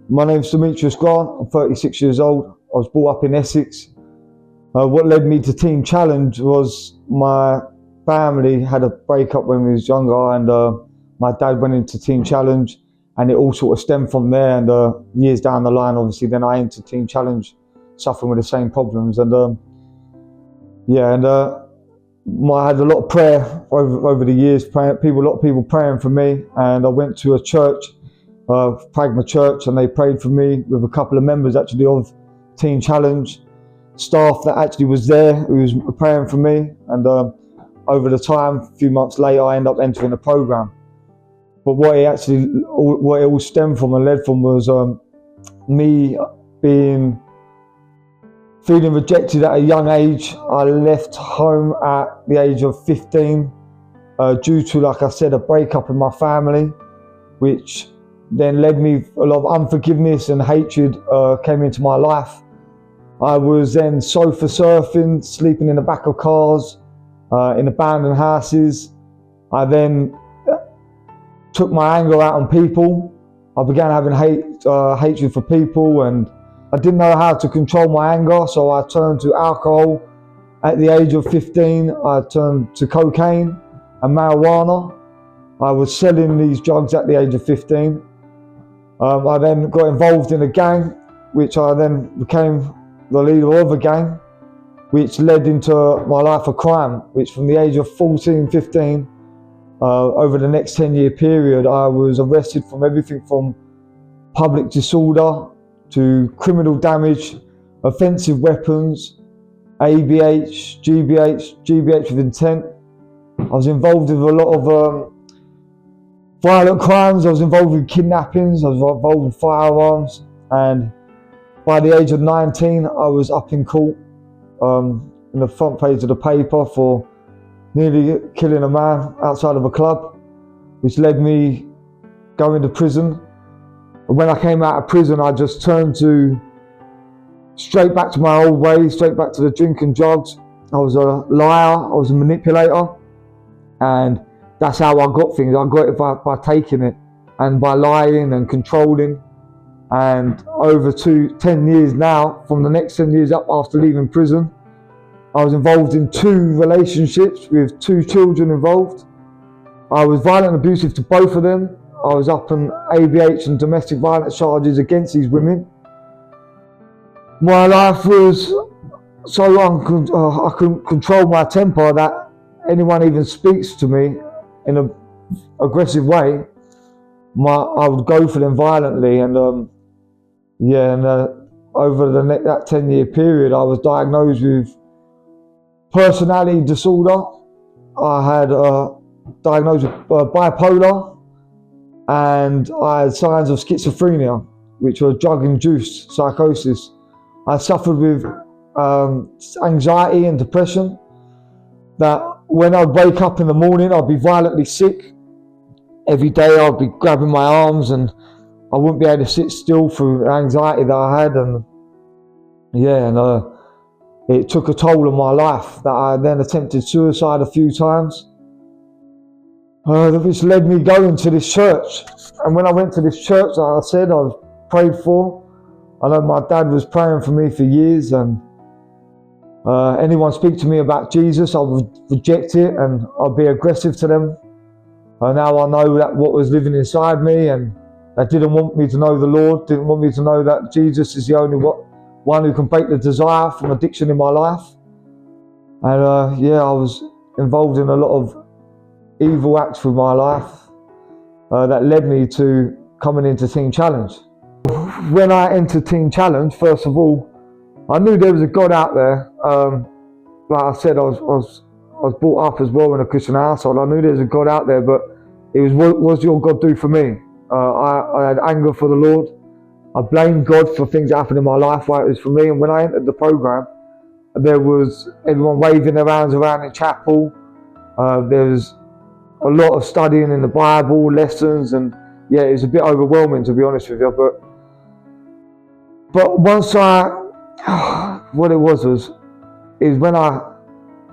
My name's Demetrius. I'm 36 years old. I was brought up in Essex. What led me to Teen Challenge was my family had a breakup when we was younger, and my dad went into Teen Challenge, and it all sort of stemmed from there. And years down the line, obviously, then I entered Teen Challenge, suffering with the same problems. And I had a lot of prayer over the years. A lot of people praying for me, and I went to a church, Pragma Church, and they prayed for me with a couple of members actually of Teen Challenge staff that actually was there, who was praying for me. And over the time, a few months later, I ended up entering the program. But what it all stemmed from and led from was me feeling rejected at a young age. I left home at the age of 15 due to, like I said, a breakup in my family, which then led me a lot of unforgiveness and hatred came into my life. I was then sofa surfing, sleeping in the back of cars, in abandoned houses. I then took my anger out on people. I began having hatred for people, and I didn't know how to control my anger, so I turned to alcohol. At the age of 15, I turned to cocaine and marijuana. I was selling these drugs at the age of 15. I then got involved in a gang, which I then became the leader of a gang, which led into my life of crime, which from the age of 14, 15, over the next 10-year period, I was arrested from everything from public disorder to criminal damage, offensive weapons, ABH, GBH with intent. I was involved with a lot of violent crimes. I was involved with kidnappings, I was involved with firearms, and by the age of 19, I was up in court in the front page of the paper for nearly killing a man outside of a club, which led me going to prison. And when I came out of prison, I just turned straight back to my old ways, straight back to the drink and drugs. I was a liar, I was a manipulator, and that's how I got things. I got it by taking it and by lying and controlling. And over 10 years now, from the next 10 years up after leaving prison, I was involved in 2 relationships with 2 children involved. I was violent and abusive to both of them. I was up on ABH and domestic violence charges against these women. My life was so I couldn't control my temper that anyone even speaks to me in an aggressive way, I would go for them violently. And over that 10-year period, I was diagnosed with personality disorder. I had diagnosed with bipolar, and I had signs of schizophrenia, which were drug-induced psychosis. I suffered with anxiety and depression, that when I'd wake up in the morning, I'd be violently sick. Every day I'd be grabbing my arms, and I wouldn't be able to sit still through the anxiety that I had. And it took a toll on my life, that I then attempted suicide a few times, which led me going to this church. And when I went to this church, like I said, I was prayed for. I know my dad was praying for me for years, and anyone speak to me about Jesus, I would reject it and I'd be aggressive to them. And now I know that what was living inside me, and that didn't want me to know the Lord, didn't want me to know that Jesus is the only one who can break the desire from addiction in my life. And I was involved in a lot of evil acts with my life that led me to coming into Teen Challenge. When I entered Teen Challenge, first of all, I knew there was a God out there. Like I said, I was brought up as well in a Christian household. I knew there was a God out there, but it was, what does your God do for me? I had anger for the Lord. I blamed God for things that happened in my life, why it was for me. And when I entered the program, there was everyone waving their hands around in chapel. There was a lot of studying in the Bible, lessons, and it was a bit overwhelming, to be honest with you. But once what it was when I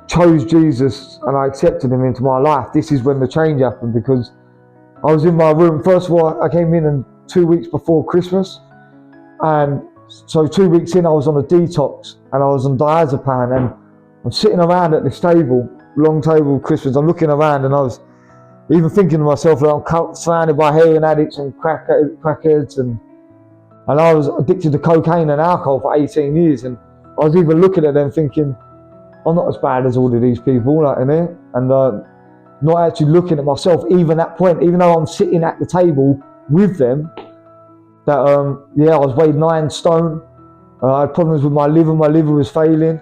chose Jesus and I accepted him into my life, this is when the change happened, because I was in my room. First of all, I came in 2 weeks before Christmas, And so 2 weeks in, I was on a detox and I was on diazepam, and I'm sitting around at this table, long table Christmas. I'm looking around and I was even thinking to myself that I'm surrounded by heroin addicts and crackheads, and I was addicted to cocaine and alcohol for 18 years, and I was even looking at them thinking, I'm not as bad as all of these people, like, in here, and not actually looking at myself, even at that point, even though I'm sitting at the table with them, that I was weighed 9 stone. I had problems with my liver was failing.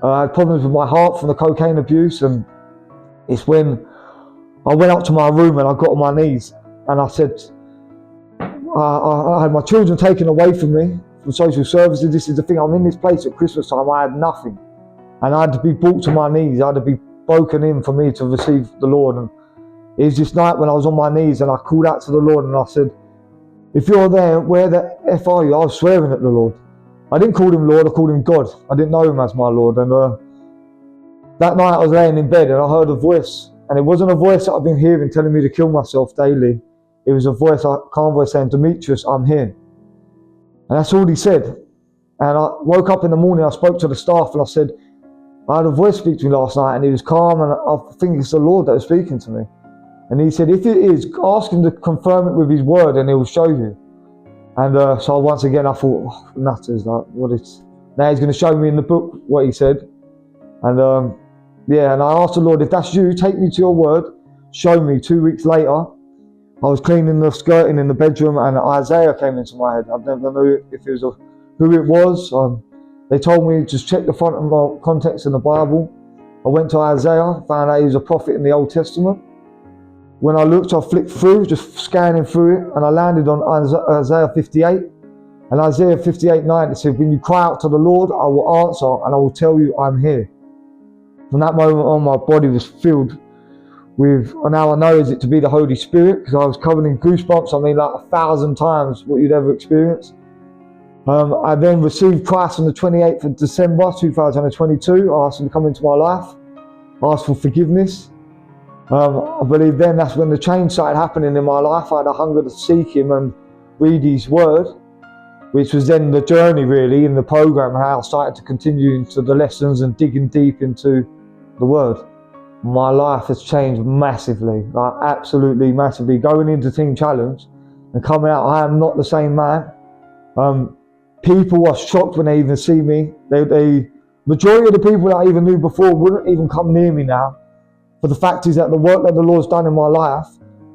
I had problems with my heart from the cocaine abuse, and it's when I went up to my room and I got on my knees and I said, I had my children taken away from me from social services. This is the thing, I'm in this place at Christmas time, I had nothing. And I had to be brought to my knees, I had to be broken in for me to receive the Lord. And it was this night when I was on my knees and I called out to the Lord and I said, if you're there, where the F are you? I was swearing at the Lord. I didn't call him Lord, I called him God. I didn't know him as my Lord. And that night I was laying in bed and I heard a voice. And it wasn't a voice that I've been hearing telling me to kill myself daily. It was a voice, a calm voice saying, Demetrius, I'm here. And that's all he said. And I woke up in the morning, I spoke to the staff and I said, I had a voice speak to me last night and he was calm, and I think it's the Lord that was speaking to me. And he said, if it is, ask him to confirm it with his word and he will show you. And so once again, I thought, nutters, like, what is, now he's going to show me in the book what he said. And and I asked the Lord, if that's you, take me to your word, show me. 2 weeks later, I was cleaning the skirting in the bedroom and Isaiah came into my head. I've never knew if it was who it was. They told me just check the front of my context in the Bible. I went to Isaiah, found out he was a prophet in the Old Testament. When I looked, I flicked through, just scanning through it, and I landed on Isaiah 58. And Isaiah 58:9, it said, when you cry out to the Lord, I will answer and I will tell you I'm here. From that moment on, my body was filled with, now I know is it to be the Holy Spirit, because I was covered in goosebumps, I mean like 1,000 times what you'd ever experienced. I then received Christ on the 28th of December 2022. I asked him to come into my life, I asked for forgiveness. I believe then that's when the change started happening in my life. I had a hunger to seek him and read his word, which was then the journey really in the program, how I started to continue into the lessons and digging deep into the word. My life has changed massively, like absolutely massively. Going into Team Challenge and coming out, I am not the same man. People are shocked when they even see me. They majority of the people that I even knew before wouldn't even come near me now. But the fact is that the work that the Lord's done in my life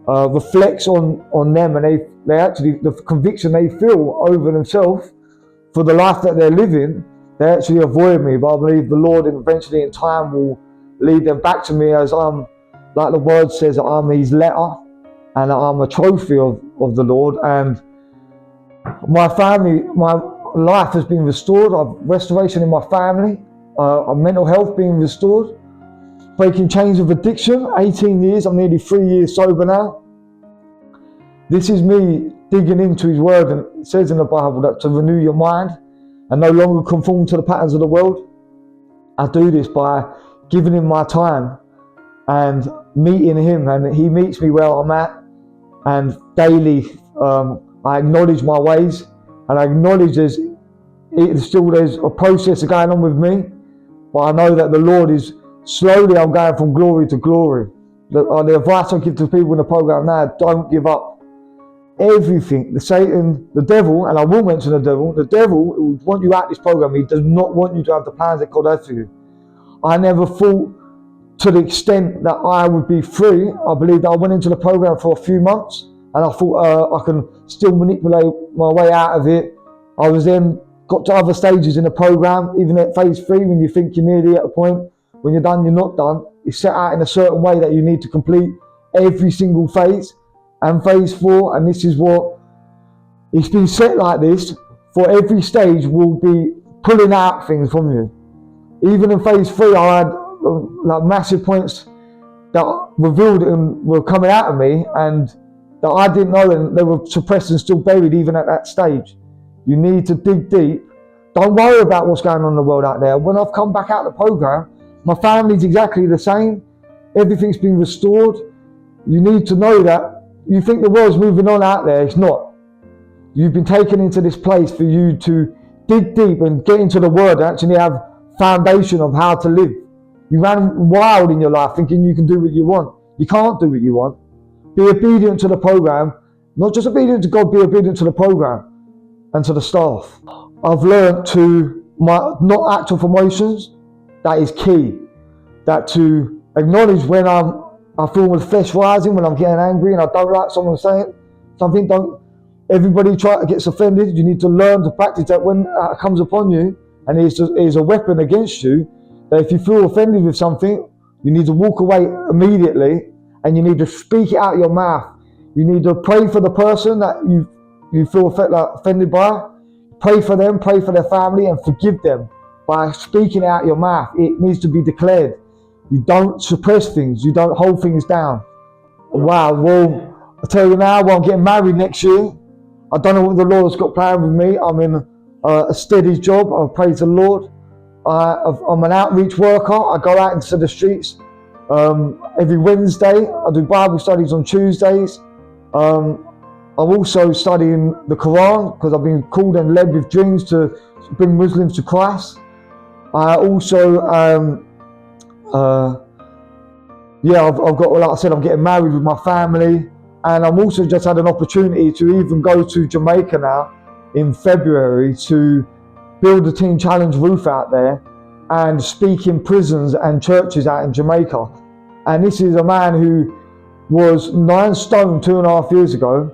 reflects on them, and they actually, the conviction they feel over themselves for the life that they're living, they actually avoid me. But I believe the Lord eventually in time will lead them back to me, as I'm, like the word says, I'm his letter and I'm a trophy of the Lord. And my family, my life has been restored. Restoration in my family, mental health being restored, breaking chains of addiction, 18 years, I'm nearly 3 years sober now. This is me digging into his word, and it says in the Bible that to renew your mind and no longer conform to the patterns of the world. I do this by giving him my time and meeting him, and he meets me where I'm at, and daily I acknowledge my ways, and I acknowledge there's a process going on with me, but I know that the Lord is slowly, I'm going from glory to glory. The advice I give to people in the program now, don't give up. Everything, the Satan, the devil, and I will mention the devil will want you out this program. He does not want you to have the plans that God has for you. I never thought to the extent that I would be free. I believe that I went into the program for a few months and I thought I can still manipulate my way out of it. I was then got to other stages in the program, even at phase 3, when you think you're nearly at a point. When you're done, you're not done. It's set out in a certain way that you need to complete every single phase. And phase 4, and this is what it's been set like this, for every stage will be pulling out things from you. Even in phase 3, I had like massive points that revealed and were coming out of me, and that I didn't know, and they were suppressed and still buried even at that stage. You need to dig deep. Don't worry about what's going on in the world out there. When I've come back out of the program, my family's exactly the same. Everything's been restored. You need to know that you think the world's moving on out there. It's not. You've been taken into this place for you to dig deep and get into the word and actually have foundation of how to live. You ran wild in your life thinking you can do what you want. You can't do what you want. Be obedient to the program. Not just obedient to God, be obedient to the program and to the staff. I've learned to not act off emotions. That is key. That to acknowledge when I feel my flesh rising, when I'm getting angry and I don't like someone saying something. Everybody gets offended. You need to learn to practice that when it comes upon you and it is a weapon against you, that if you feel offended with something, you need to walk away immediately and you need to speak it out of your mouth. You need to pray for the person that you feel offended by. Pray for them, pray for their family, and forgive them by speaking it out of your mouth. It needs to be declared. You don't suppress things. You don't hold things down. Wow, well, I tell you now, I'm getting married next year. I don't know what the Lord's got planned with me. I'm in a steady job. I praise the Lord. I'm an outreach worker. I go out into the streets every Wednesday. I do Bible studies on Tuesdays. I'm also studying the Quran because I've been called and led with dreams to bring Muslims to Christ. I also, I've got, like I said, I'm getting married with my family. And I'm also just had an opportunity to even go to Jamaica now in February to build a Teen Challenge roof out there and speak in prisons and churches out in Jamaica. And this is a man who was 9 stone 2.5 years ago,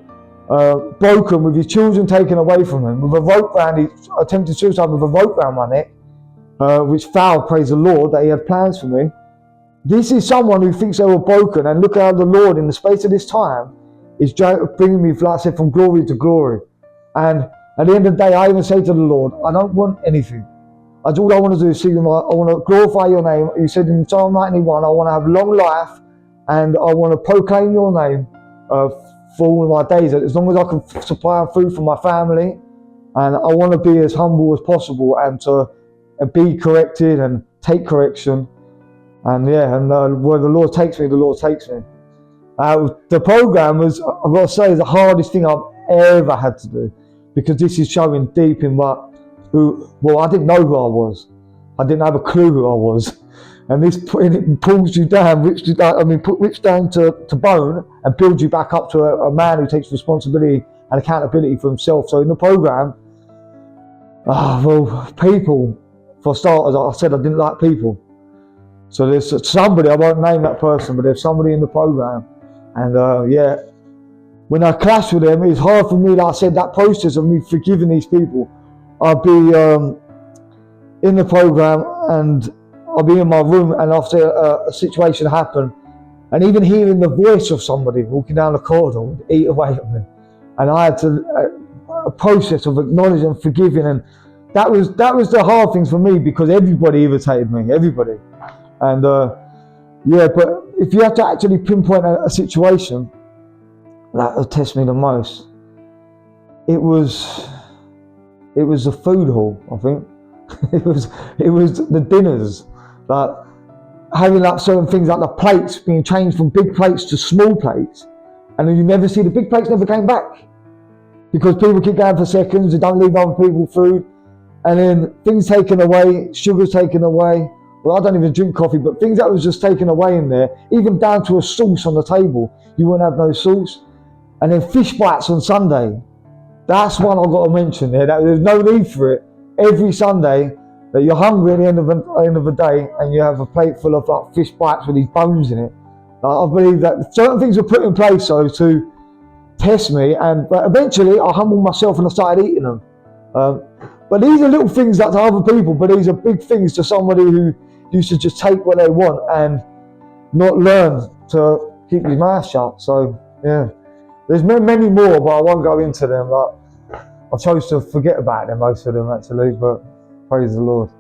broken, with his children taken away from him, with a rope around, he attempted suicide with a rope around my neck, which failed, praise the Lord, that he had plans for me. This is someone who thinks they were broken, and look how the Lord, in the space of this time, is bringing me, like I said, from glory to glory. And at the end of the day, I even say to the Lord, I don't want anything. All I want to do is see them. I want to glorify your name. You said in Psalm 91, I want to have long life, and I want to proclaim your name for all of my days, as long as I can supply food for my family. And I want to be as humble as possible and to be corrected and take correction. And where the Lord takes me, the Lord takes me. The program was, I've got to say, is the hardest thing I've ever had to do, because this is showing deep in I didn't know who I was. I didn't have a clue who I was. And it pulls you down, rips down to bone and builds you back up to a man who takes responsibility and accountability for himself. So in the program, people, for starters, I said I didn't like people. So there's somebody, I won't name that person, but there's somebody in the program. And when I clash with them, it's hard for me, like I said, that process of me forgiving these people. I'll be in the program and I'll be in my room, and after a situation happened, and even hearing the voice of somebody walking down the corridor would eat away at me. And I had to, a process of acknowledging and forgiving, and that was the hard things for me, because everybody irritated me, everybody. And but if you have to actually pinpoint a situation that will test me the most, it was the food hall, I think. it was the dinners, like having like certain things like the plates being changed from big plates to small plates, and then you never see the big plates never came back because people keep going for seconds, they don't leave other people food, and then things taken away, sugar's taken away. Well, I don't even drink coffee, but things that was just taken away in there, even down to a sauce on the table, you wouldn't have no sauce. And then fish bites on Sunday. That's one I've got to mention there. There's no need for it. Every Sunday, that you're hungry at the end of the day, and you have a plate full of like fish bites with these bones in it. I believe that certain things were put in place so to test me, but eventually I humbled myself and I started eating them. But these are little things that to other people, but these are big things to somebody who used to just take what they want and not learn to keep his mouth shut. So yeah, there's many more, but I won't go into them. Like, I chose to forget about them, most of them actually, but praise the Lord.